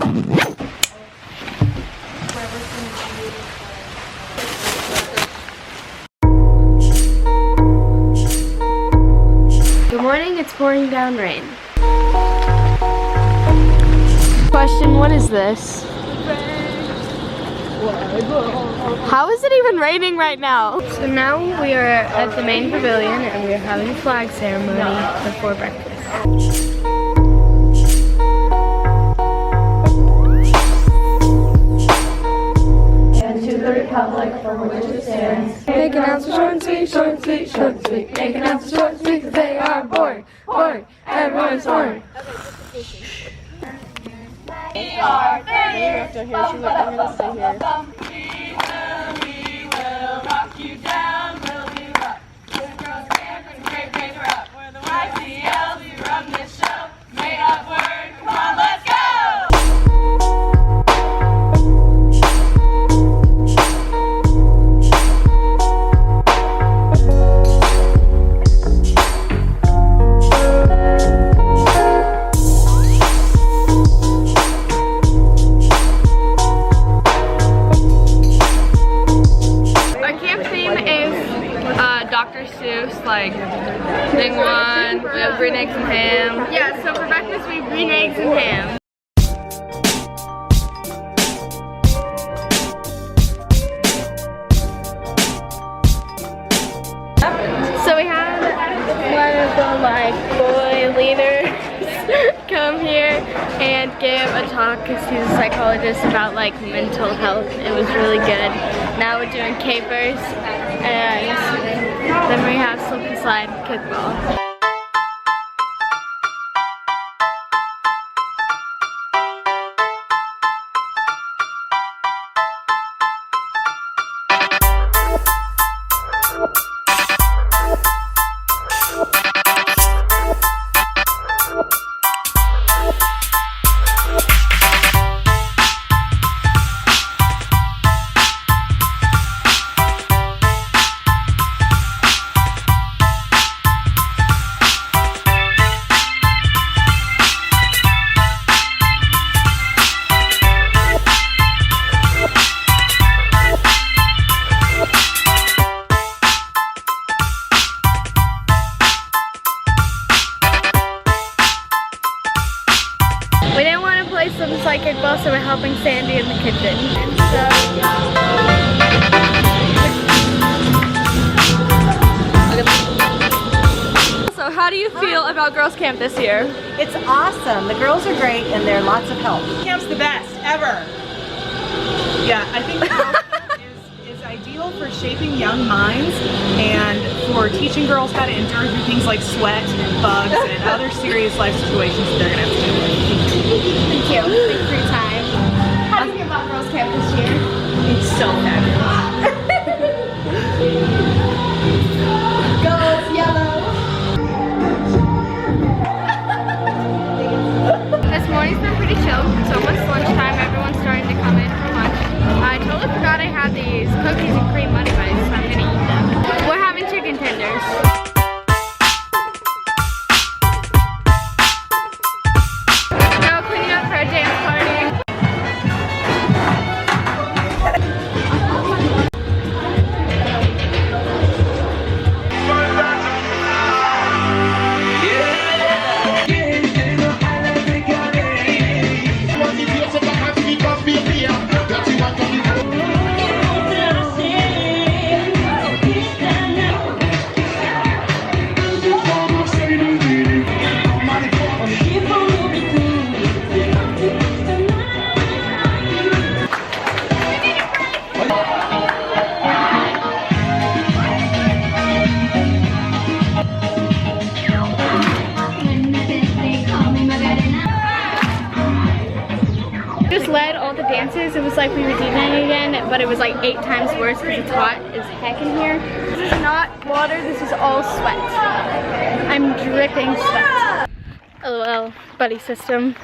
Good morning, it's pouring down rain. Question, what is this? How is it even raining right now? So now we are at the main pavilion and we are having a flag ceremony before breakfast. To the republic for which it stands. Make an ounce of short and sweet, short and sweet, short and sweet. Make an ounce of short and sweet, 'cause they are born, born, everyone's born. We are family. We will rock you down, will we rock? Good girls camp and great big rock. We're the YCL, we run this show. Made up word, come on, let's go! Dr. Seuss, like thing one, we have green eggs and ham. Yeah, so for breakfast we have green eggs and ham. So we had one of the like boy leaders come here and give a talk because he's a psychologist about like mental health. It was really good. Now we're doing capers and then we have slip and slide kickball. Some slide kickball, so we're helping Sandy in the kitchen. So how do you feel about Girls Camp this year? It's awesome. The girls are great and they're lots of help. Camp's the best ever. Yeah, I think Girls Camp is ideal for shaping young minds and for teaching girls how to endure through things like sweat and bugs and other serious life situations that they're gonna have to deal with. Thank you. Thank you for your time. How do you feel about Girls Camp this year? It's so fabulous. Girls Yellow. This morning's been pretty chill. It's almost lunchtime. Everyone's starting to come in for lunch. I totally forgot I had these cookies and cream money bites, so I'm gonna eat them. We're having chicken tenders. Led all the dances. It was like we were DJing again, but it was like 8 times worse because it's hot as heck in here. This is not water, this is all sweat. I'm dripping sweat. LOL, buddy system,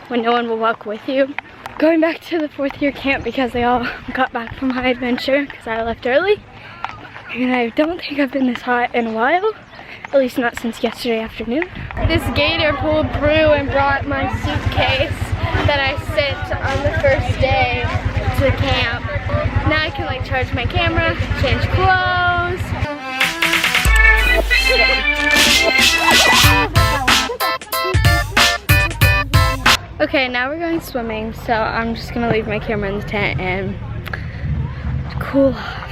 when no one will walk with you. Going back to the 4th year camp because they all got back from High Adventure because I left early. And I don't think I've been this hot in a while, at least not since yesterday afternoon. This gator pulled through and brought my suitcase. that I sent on the first day to camp. Now I can like charge my camera, change clothes. Okay, now we're going swimming, so I'm just gonna leave my camera in the tent and cool off.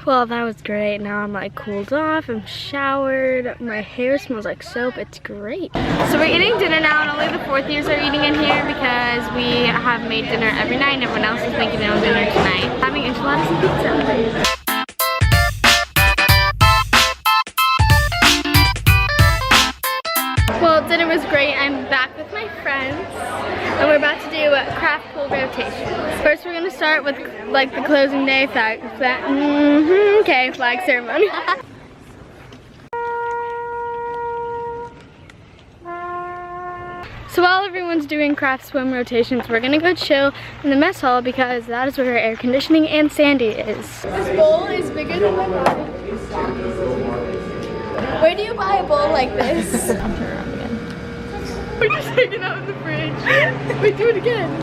Well, that was great. Now I'm like cooled off, I'm showered, my hair smells like soap, it's great. So we're eating dinner now, and only the 4th years are eating in here because we have made dinner every night and everyone else is making their own dinner tonight. Having enchiladas and pizza. Well, dinner was great. I'm back with my friends and we're about to do craft pool rotations. First we're gonna start with like the closing day flag ceremony. So while everyone's doing craft swim rotations, we're gonna go chill in the mess hall because that is where our air conditioning and Sandy is. This bowl is bigger than my body. Where do you buy a bowl like this? We're just hanging out in the fridge. Wait, do it again.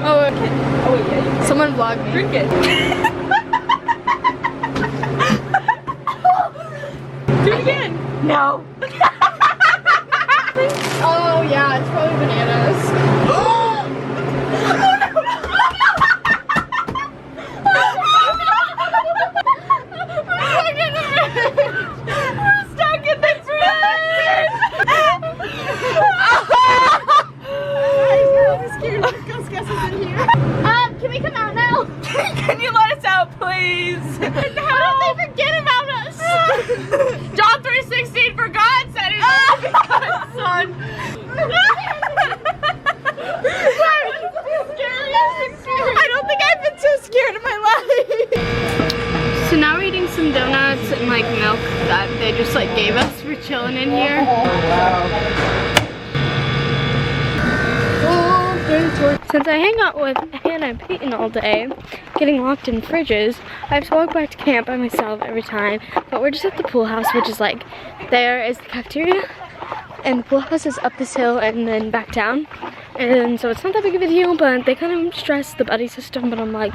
Oh, okay. Oh, wait, yeah. Someone vlog me. Drink it. Do it again. No. Oh, yeah, it's probably bananas. Can we come out now? Can you let us out, please? No. What if they forget about us? John 3:16, for God said it. Oh, God, son. I don't think I've been so scared in my life. So now we're eating some donuts and like milk that they just like gave us for chilling in here. Since I hang out with Hannah and Peyton all day, getting locked in fridges, I have to walk back to camp by myself every time. But we're just at the pool house, which is like, there is the cafeteria, and the pool house is up this hill and then back down. And so it's not that big of a deal, but they kind of stress the buddy system, but I'm like,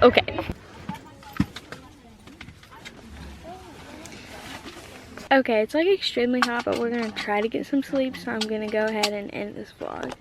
okay. Okay, it's like extremely hot, but we're gonna try to get some sleep, so I'm gonna go ahead and end this vlog.